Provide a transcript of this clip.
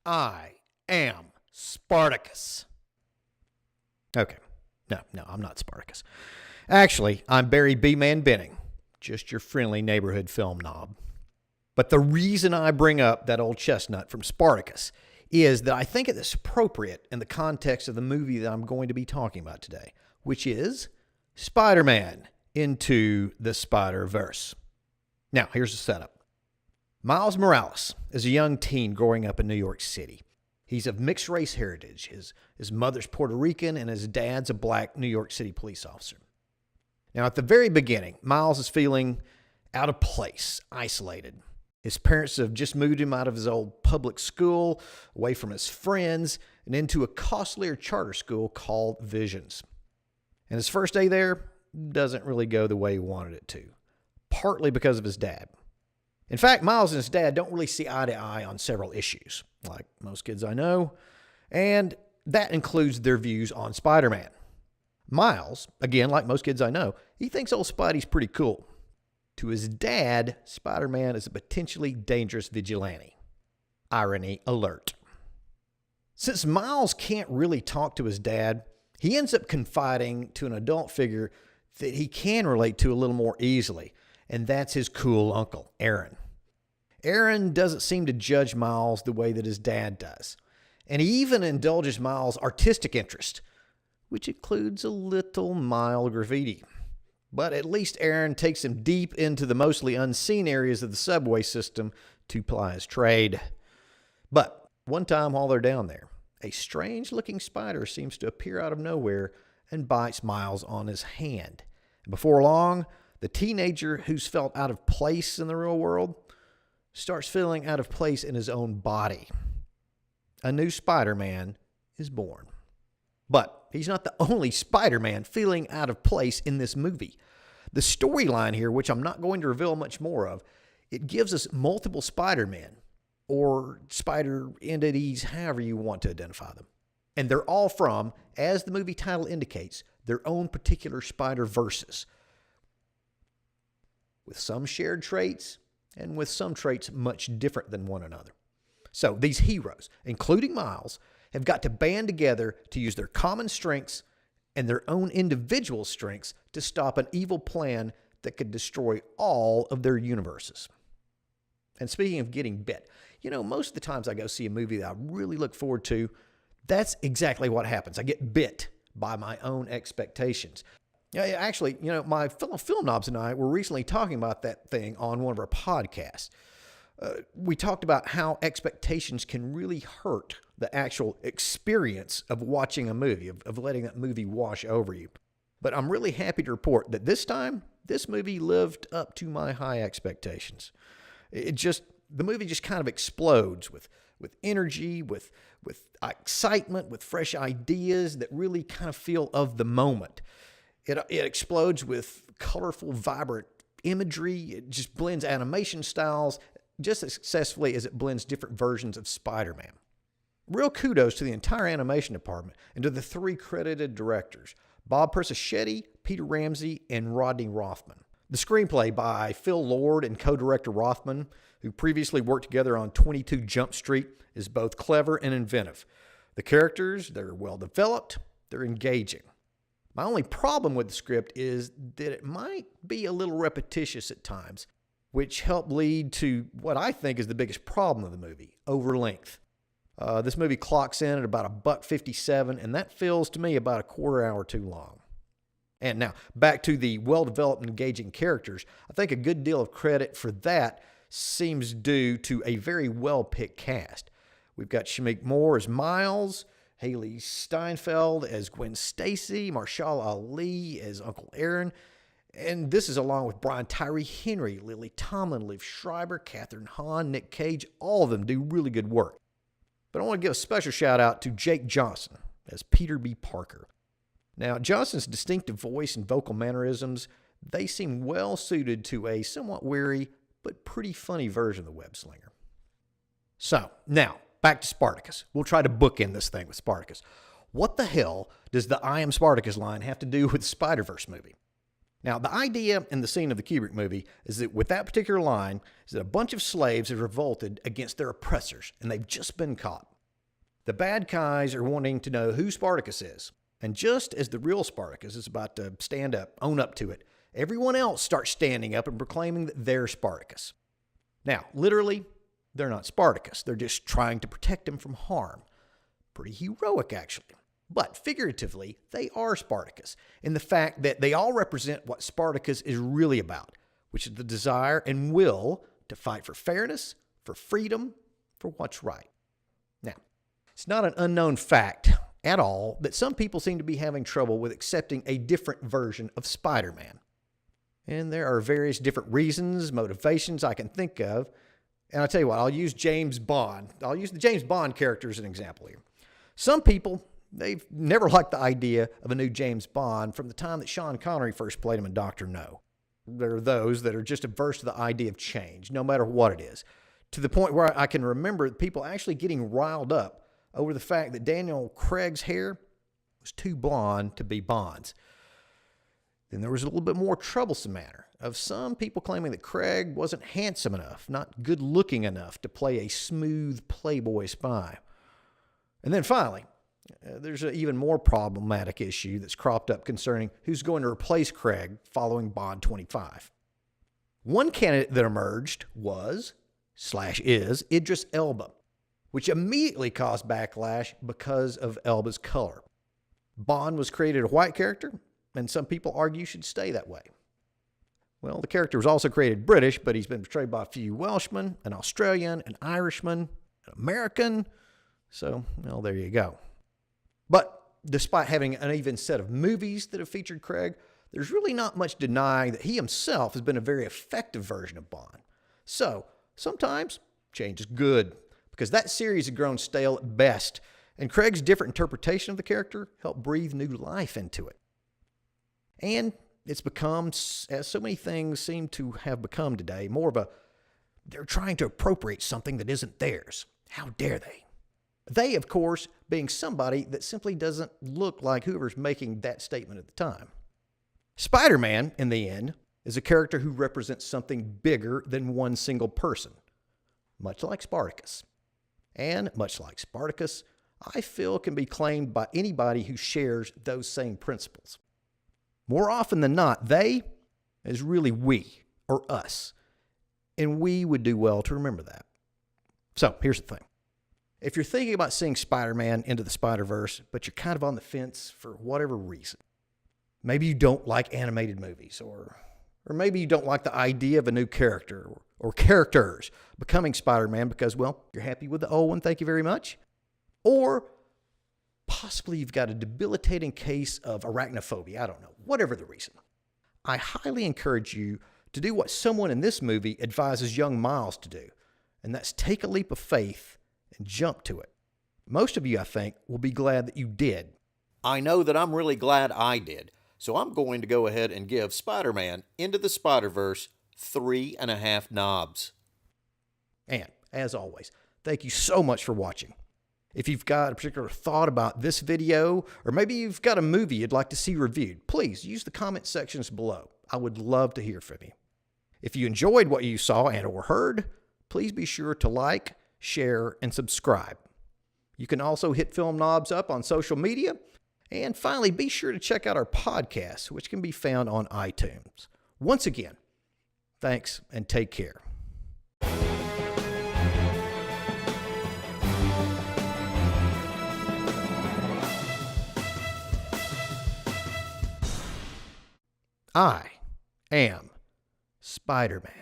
I am Spartacus. Okay, no, I'm not Spartacus. Actually, I'm Barry B-Man Benning, just your friendly neighborhood film knob. But the reason I bring up that old chestnut from Spartacus is that I think it's appropriate in the context of the movie that I'm going to be talking about today, which is Spider-Man Into the Spider-Verse. Now, here's the setup. Miles Morales is a young teen growing up in New York City. He's of mixed race heritage. His mother's Puerto Rican and his dad's a black New York City police officer. Now, at the very beginning, Miles is feeling out of place, isolated. His parents have just moved him out of his old public school, away from his friends, and into a costlier charter school called Visions. And his first day there doesn't really go the way he wanted it to, partly because of his dad. In fact, Miles and his dad don't really see eye to eye on several issues, like most kids I know, and that includes their views on Spider-Man. Miles, again, like most kids I know, he thinks old Spidey's pretty cool. To his dad, Spider-Man is a potentially dangerous vigilante. Irony alert. Since Miles can't really talk to his dad, he ends up confiding to an adult figure that he can relate to a little more easily, and that's his cool uncle, Aaron. Aaron doesn't seem to judge Miles the way that his dad does, and he even indulges Miles' artistic interest, which includes a little mild graffiti. But at least Aaron takes him deep into the mostly unseen areas of the subway system to ply his trade. But one time while they're down there, a strange-looking spider seems to appear out of nowhere and bites Miles on his hand. And before long, the teenager who's felt out of place in the real world starts feeling out of place in his own body. A new Spider-Man is born. But he's not the only Spider-Man feeling out of place in this movie. The storyline here, which I'm not going to reveal much more of, it gives us multiple Spider-Men, or spider entities, however you want to identify them. And they're all from, as the movie title indicates, their own particular Spider-Verses, with some shared traits and with some traits much different than one another. So these heroes, including Miles, have got to band together to use their common strengths and their own individual strengths to stop an evil plan that could destroy all of their universes. And speaking of getting bit, most of the times I go see a movie that I really look forward to, that's exactly what happens. I get bit by my own expectations. Actually, my fellow Film Nobs and I were recently talking about that thing on one of our podcasts. We talked about how expectations can really hurt the actual experience of watching a movie, of letting that movie wash over you. But I'm really happy to report that this time, this movie lived up to my high expectations. The movie just kind of explodes with energy, with excitement, with fresh ideas that really kind of feel of the moment. It explodes with colorful, vibrant imagery. It just blends animation styles just as successfully as it blends different versions of Spider-Man. Real kudos to the entire animation department and to the three credited directors, Bob Persichetti, Peter Ramsey, and Rodney Rothman. The screenplay by Phil Lord and co-director Rothman, who previously worked together on 22 Jump Street, is both clever and inventive. The characters, they're well developed, they're engaging. My only problem with the script is that it might be a little repetitious at times, which helped lead to what I think is the biggest problem of the movie, over length. This movie clocks in at about $1:57, and that feels to me about a quarter hour too long. And now, back to the well-developed and engaging characters, I think a good deal of credit for that seems due to a very well-picked cast. We've got Shamik Moore as Miles, Haley Steinfeld as Gwen Stacy, Marshall Ali as Uncle Aaron, and this is along with Brian Tyree Henry, Lily Tomlin, Liv Schreiber, Katherine Hahn, Nick Cage. All of them do really good work. But I want to give a special shout out to Jake Johnson as Peter B. Parker. Now, Johnson's distinctive voice and vocal mannerisms, they seem well suited to a somewhat weary but pretty funny version of the web slinger. So, now, back to Spartacus. We'll try to bookend this thing with Spartacus. What the hell does the I Am Spartacus line have to do with the Spider-Verse movie? Now, the idea in the scene of the Kubrick movie is that with that particular line, is that a bunch of slaves have revolted against their oppressors, and they've just been caught. The bad guys are wanting to know who Spartacus is. And just as the real Spartacus is about to stand up, own up to it, everyone else starts standing up and proclaiming that they're Spartacus. Now, literally, they're not Spartacus. They're just trying to protect him from harm. Pretty heroic, actually. But figuratively, they are Spartacus in the fact that they all represent what Spartacus is really about, which is the desire and will to fight for fairness, for freedom, for what's right. Now, it's not an unknown fact at all that some people seem to be having trouble with accepting a different version of Spider-Man. And there are various different reasons, motivations I can think of. And I'll tell you what, I'll use James Bond. I'll use the James Bond character as an example here. Some people, they've never liked the idea of a new James Bond from the time that Sean Connery first played him in Dr. No. There are those that are just averse to the idea of change, no matter what it is, to the point where I can remember people actually getting riled up over the fact that Daniel Craig's hair was too blonde to be Bond's. Then there was a little bit more troublesome matter of some people claiming that Craig wasn't handsome enough, not good looking enough to play a smooth playboy spy. And then finally, there's an even more problematic issue that's cropped up concerning who's going to replace Craig following Bond 25. One candidate that emerged is Idris Elba, which immediately caused backlash because of Elba's color. Bond was created a white character, and some people argue should stay that way. Well, the character was also created British, but he's been portrayed by a few Welshmen, an Australian, an Irishman, an American. So, well, there you go. But despite having an even set of movies that have featured Craig, there's really not much denying that he himself has been a very effective version of Bond. So, sometimes change is good, because that series had grown stale at best, and Craig's different interpretation of the character helped breathe new life into it. And it's become, as so many things seem to have become today, more of they're trying to appropriate something that isn't theirs. How dare they? They, of course, being somebody that simply doesn't look like whoever's making that statement at the time. Spider-Man, in the end, is a character who represents something bigger than one single person, much like Spartacus. And much like Spartacus, I feel can be claimed by anybody who shares those same principles. More often than not, they is really we, or us. And we would do well to remember that. So, here's the thing. If you're thinking about seeing Spider-Man Into the Spider-Verse, but you're kind of on the fence for whatever reason, maybe you don't like animated movies, or maybe you don't like the idea of a new character, or characters becoming Spider-Man because, well, you're happy with the old one, thank you very much. Or possibly you've got a debilitating case of arachnophobia, I don't know, whatever the reason. I highly encourage you to do what someone in this movie advises young Miles to do, and that's take a leap of faith and jump to it. Most of you, I think, will be glad that you did. I know that I'm really glad I did, so I'm going to go ahead and give Spider-Man Into the Spider-Verse 3.5 knobs. And, as always, thank you so much for watching. If you've got a particular thought about this video, or maybe you've got a movie you'd like to see reviewed, please use the comment sections below. I would love to hear from you. If you enjoyed what you saw and or heard, please be sure to like, share, and subscribe. You can also hit Film Nobs up on social media. And finally, be sure to check out our podcast, which can be found on iTunes. Once again, thanks and take care. I am Spider-Man.